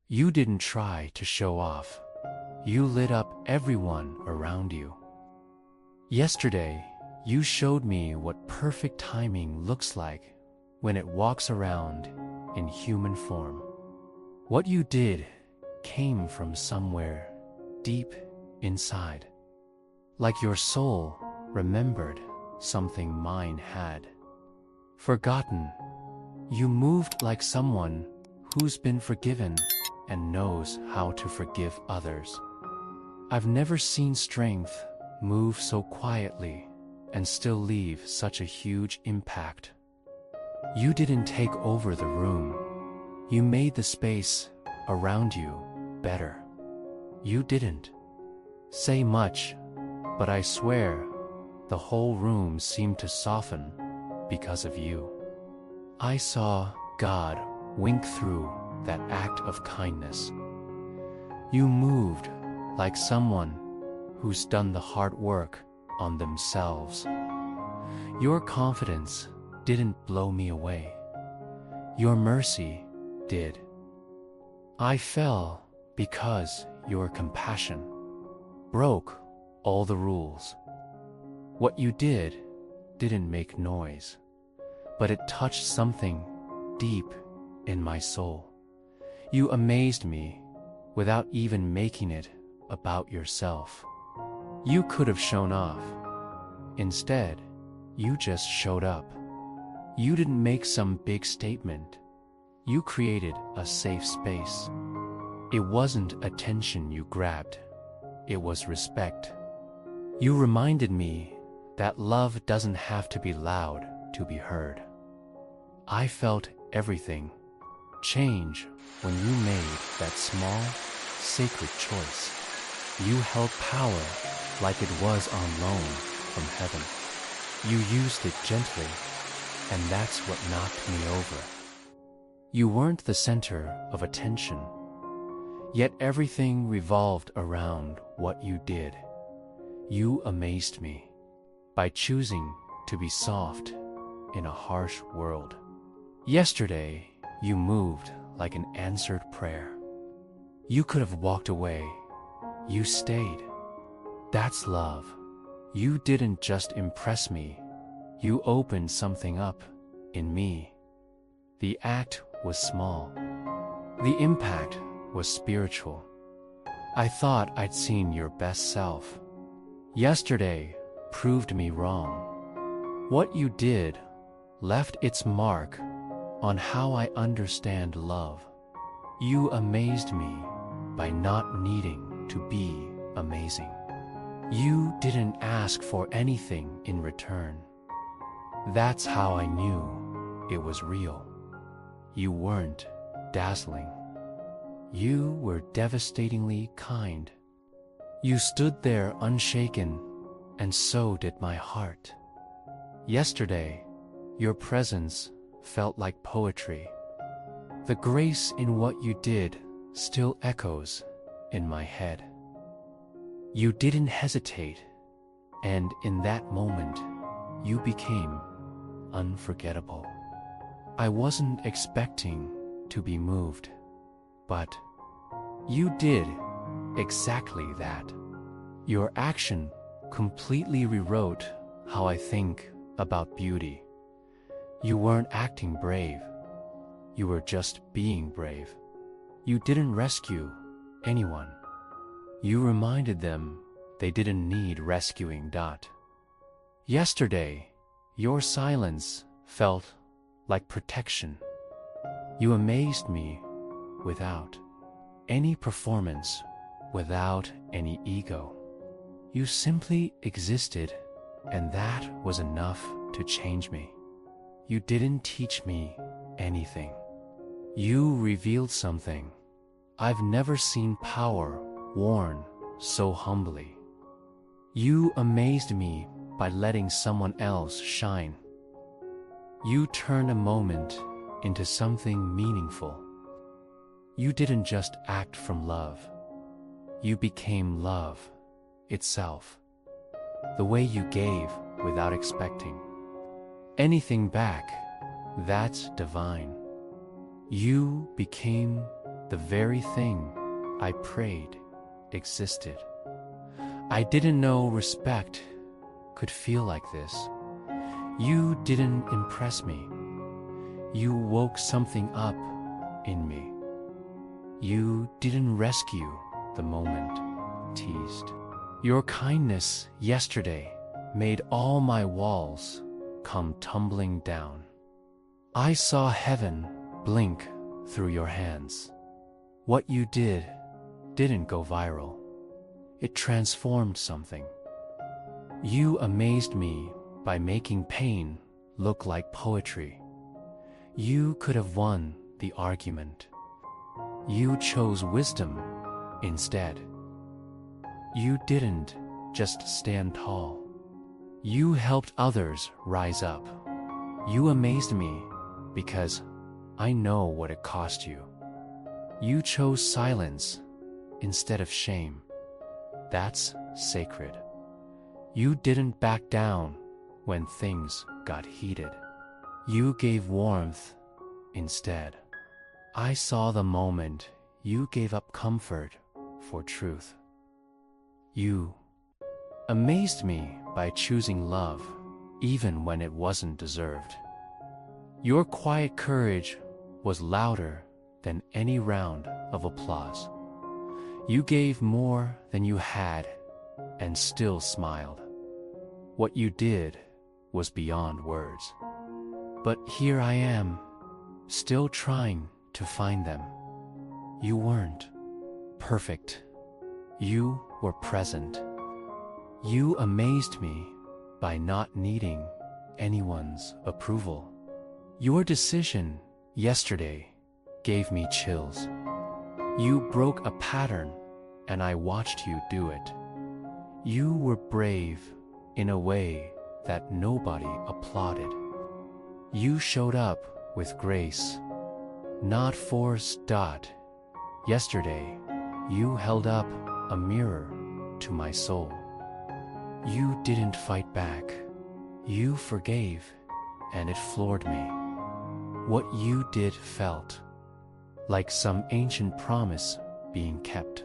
You didn't try to show off. You lit up everyone around you. Yesterday, you showed me what perfect timing looks like when it walks around in human form. What you did came from somewhere deep inside, like your soul remembered something mine had forgotten. You moved like someone who's been forgiven and knows how to forgive others. I've never seen strength move so quietly and still leave such a huge impact. You didn't take over the room. You made the space around you better. You didn't say much, but I swear the whole room seemed to soften because of you. I saw God wink through that act of kindness. You moved like someone who's done the hard work on themselves. Your confidence didn't blow me away. Your mercy did. I fell because your compassion broke all the rules. What you did didn't make noise, but it touched something deep in my soul. You amazed me without even making it about yourself. You could have shown off. Instead, you just showed up. You didn't make some big statement. You created a safe space. It wasn't attention you grabbed. It was respect. You reminded me that love doesn't have to be loud to be heard. I felt everything change when you made that small, sacred choice. You held power like it was on loan from heaven. You used it gently, and that's what knocked me over. You weren't the center of attention, yet everything revolved around what you did. You amazed me by choosing to be soft in a harsh world. Yesterday, you moved like an answered prayer. You could have walked away. You stayed. That's love. You didn't just impress me. You opened something up in me. The act was small. The impact was spiritual. I thought I'd seen your best self. Yesterday proved me wrong. What you did left its mark on how I understand love. You amazed me by not needing to be amazing. You didn't ask for anything in return. That's how I knew it was real. You weren't dazzling. You were devastatingly kind. You stood there unshaken, and so did my heart. Yesterday, your presence felt like poetry. The grace in what you did still echoes in my head. You didn't hesitate, and in that moment, you became unforgettable. I wasn't expecting to be moved, but you did exactly that. Your action completely rewrote how I think about beauty. You weren't acting brave. You were just being brave. You didn't rescue anyone. You reminded them they didn't need rescuing. Yesterday, your silence felt like protection. You amazed me without any performance, without any ego. You simply existed, and that was enough to change me. You didn't teach me anything. You revealed something. I've never seen power worn so humbly. You amazed me by letting someone else shine. You turned a moment into something meaningful. You didn't just act from love. You became love itself. The way you gave without expecting anything back, that's divine. You became The very thing I prayed existed. I didn't know respect could feel like this. You didn't impress me. You woke something up in me. You didn't rescue the moment teased. Your kindness yesterday made all my walls come tumbling down. I saw heaven blink through your hands. What you didn't go viral. It transformed something. You amazed me by making pain look like poetry. You could have won the argument. You chose wisdom instead. You didn't just stand tall. You helped others rise up. You amazed me because I know what it cost you. You chose silence instead of shame. That's sacred. You didn't back down when things got heated. You gave warmth instead. I saw the moment you gave up comfort for truth. You amazed me by choosing love even when it wasn't deserved. Your quiet courage was louder than any round of applause. You gave more than you had and still smiled. What you did was beyond words. But here I am, still trying to find them. You weren't perfect. You were present. You amazed me by not needing anyone's approval. Your decision yesterday gave me chills. You broke a pattern and I watched you do it. You were brave in a way that nobody applauded. You showed up with grace, not force. Yesterday, you held up a mirror to my soul. You didn't fight back. You forgave, and it floored me. What you did felt like some ancient promise being kept.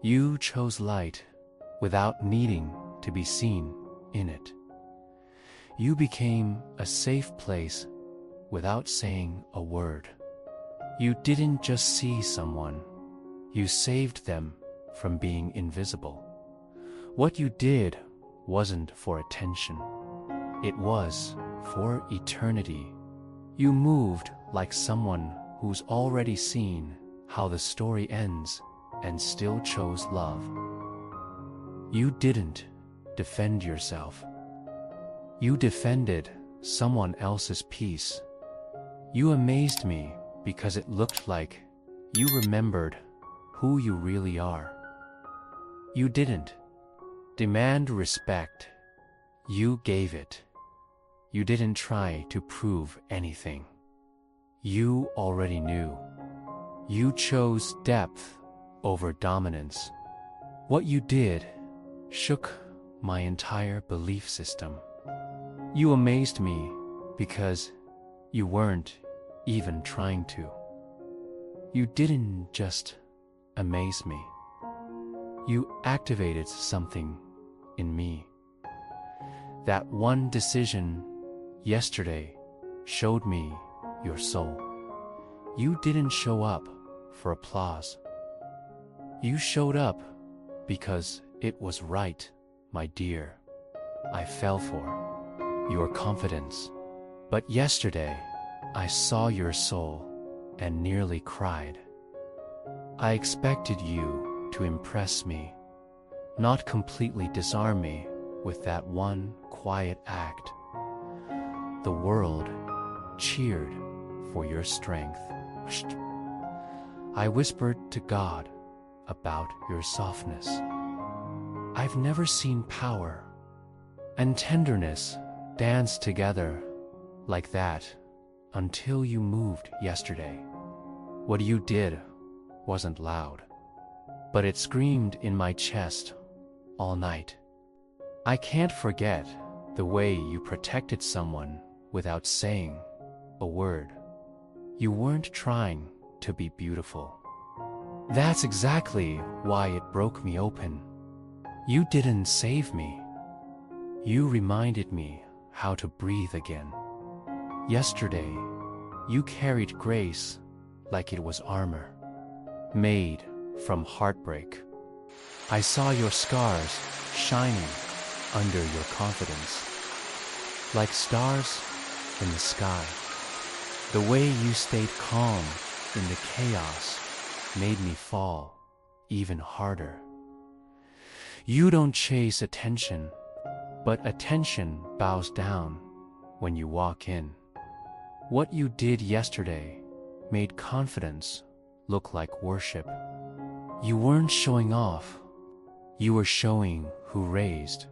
You chose light without needing to be seen in it. You became a safe place without saying a word. You didn't just see someone, you saved them from being invisible. What you did wasn't for attention, it was for eternity. You moved like someone who's already seen how the story ends and still chose love. You didn't defend yourself. You defended someone else's peace. You amazed me because it looked like you remembered who you really are. You didn't demand respect. You gave it. You didn't try to prove anything. You already knew. You chose depth over dominance. What you did shook my entire belief system. You amazed me because you weren't even trying to. You didn't just amaze me. You activated something in me. That one decision yesterday showed me your soul. You didn't show up for applause. You showed up because it was right, my dear. I fell for your confidence. But yesterday, I saw your soul and nearly cried. I expected you to impress me, not completely disarm me with that one quiet act. The world cheered for your strength. I whispered to God about your softness. I've never seen power and tenderness dance together like that until you moved yesterday. What you did wasn't loud, but it screamed in my chest all night. I can't forget the way you protected someone without saying a word. You weren't trying to be beautiful. That's exactly why it broke me open. You didn't save me. You reminded me how to breathe again. Yesterday, you carried grace like it was armor, made from heartbreak. I saw your scars shining under your confidence, like stars in the sky. The way you stayed calm in the chaos made me fall even harder. You don't chase attention, but attention bows down when you walk in. What you did yesterday made confidence look like worship. You weren't showing off, you were showing who raised.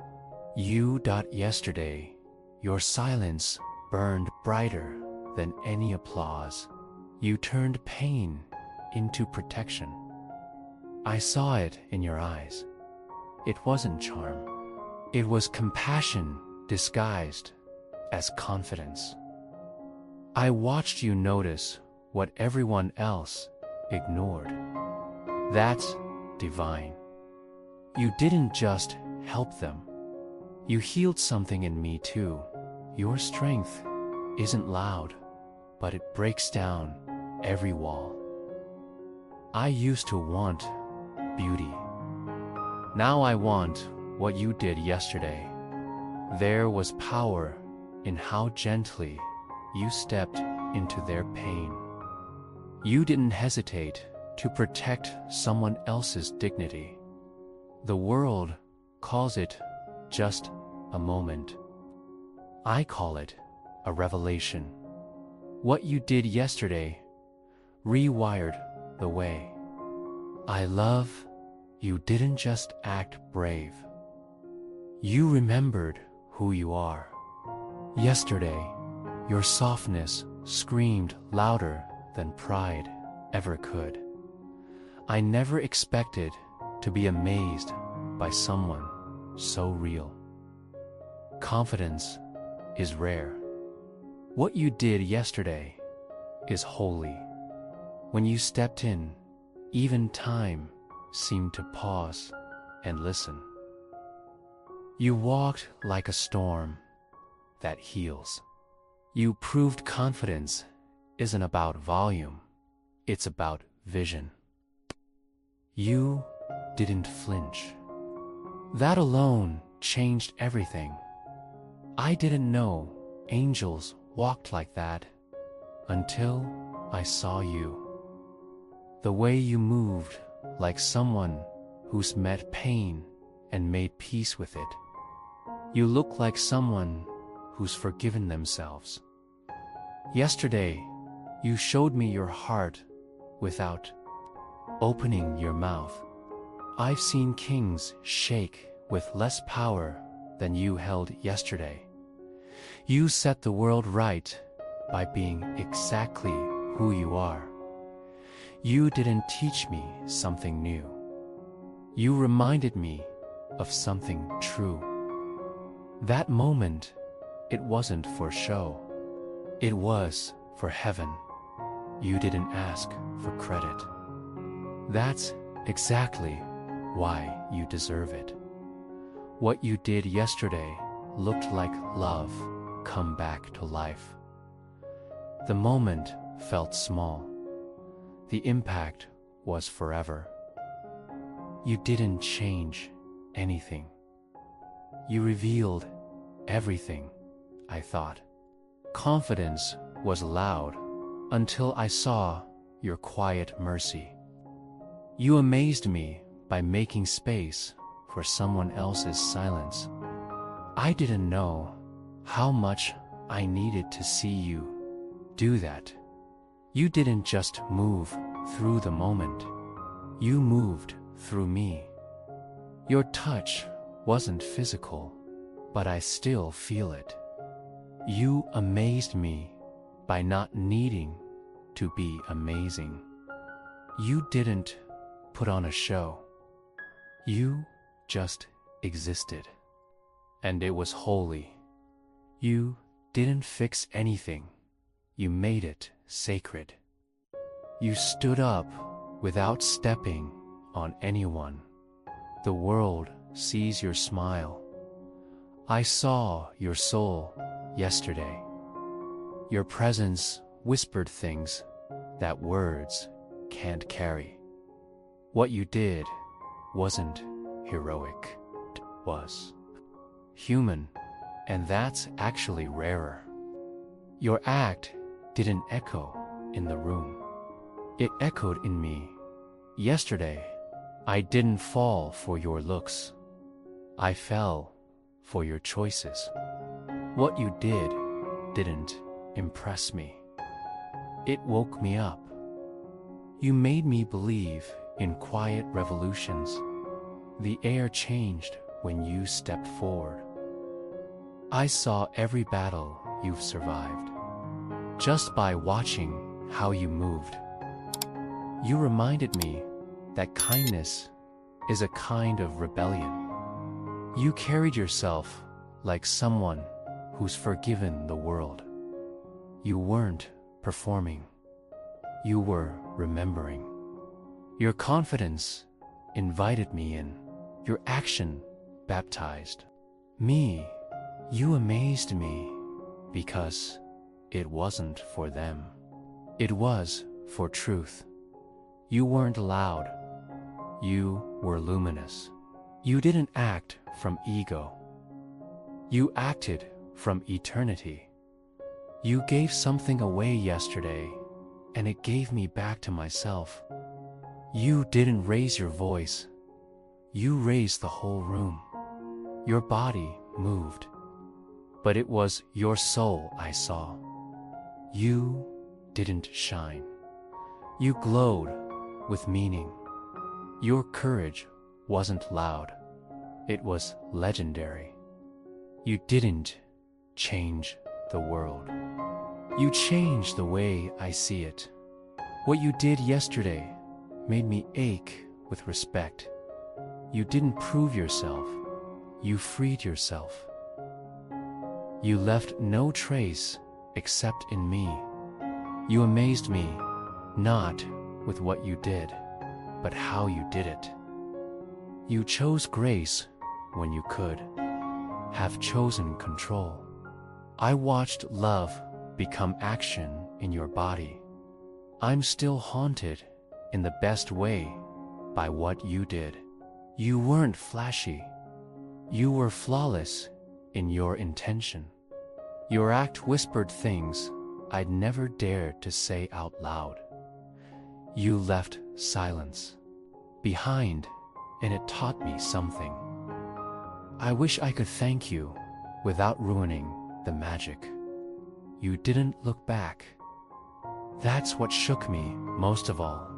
Yesterday, your silence burned brighter than any applause. You turned pain into protection. I saw it in your eyes. It wasn't charm. It was compassion disguised as confidence. I watched you notice what everyone else ignored. That's divine. You didn't just help them. You healed something in me too. Your strength isn't loud, but it breaks down every wall. I used to want beauty. Now I want what you did yesterday. There was power in how gently you stepped into their pain. You didn't hesitate to protect someone else's dignity. The world calls it just a moment. I call it a revelation. What you did yesterday rewired the way. I love you didn't just act brave. You remembered who you are. Yesterday, your softness screamed louder than pride ever could. I never expected to be amazed by someone so real. Confidence is rare. What you did yesterday is holy. When you stepped in, even time seemed to pause and listen. You walked like a storm that heals. You proved confidence isn't about volume, it's about vision. You didn't flinch. That alone changed everything. I didn't know angels walked like that until I saw you. The way you moved like someone who's met pain and made peace with it. You look like someone who's forgiven themselves. Yesterday, you showed me your heart without opening your mouth. I've seen kings shake with less power than you held yesterday. You set the world right by being exactly who you are. You didn't teach me something new. You reminded me of something true. That moment, it wasn't for show. It was for heaven. You didn't ask for credit. That's exactly why you deserve it. What you did yesterday looked like love come back to life. The moment felt small. The impact was forever. You didn't change anything. You revealed everything, I thought. Confidence was loud until I saw your quiet mercy. You amazed me by making space for someone else's silence. I didn't know how much I needed to see you do that. You didn't just move through the moment. You moved through me. Your touch wasn't physical, but I still feel it. You amazed me by not needing to be amazing. You didn't put on a show. You just existed. And it was holy. You didn't fix anything. You made it sacred. You stood up without stepping on anyone. The world sees your smile. I saw your soul yesterday. Your presence whispered things that words can't carry. What you did wasn't heroic. It was human, and that's actually rarer. Your act didn't echo in the room. It echoed in me. Yesterday, I didn't fall for your looks. I fell for your choices. What you didn't impress me. It woke me up. You made me believe in quiet revolutions. The air changed when you stepped forward. I saw every battle you've survived, just by watching how you moved. You reminded me that kindness is a kind of rebellion. You carried yourself like someone who's forgiven the world. You weren't performing. You were remembering. Your confidence invited me in. Your action baptized me. You amazed me because it wasn't for them. It was for truth. You weren't loud. You were luminous. You didn't act from ego. You acted from eternity. You gave something away yesterday, and it gave me back to myself. You didn't raise your voice. You raised the whole room. Your body moved, but it was your soul I saw. You didn't shine. You glowed with meaning. Your courage wasn't loud. It was legendary. You didn't change the world. You changed the way I see it. What you did yesterday made me ache with respect. You didn't prove yourself. You freed yourself. You left no trace except in me. You amazed me, not with what you did, but how you did it. You chose grace when you could have chosen control. I watched love become action in your body. I'm still haunted in the best way by what you did. You weren't flashy. You were flawless in your intention. Your act whispered things I'd never dared to say out loud. You left silence behind, and it taught me something. I wish I could thank you without ruining the magic. You didn't look back. That's what shook me most of all.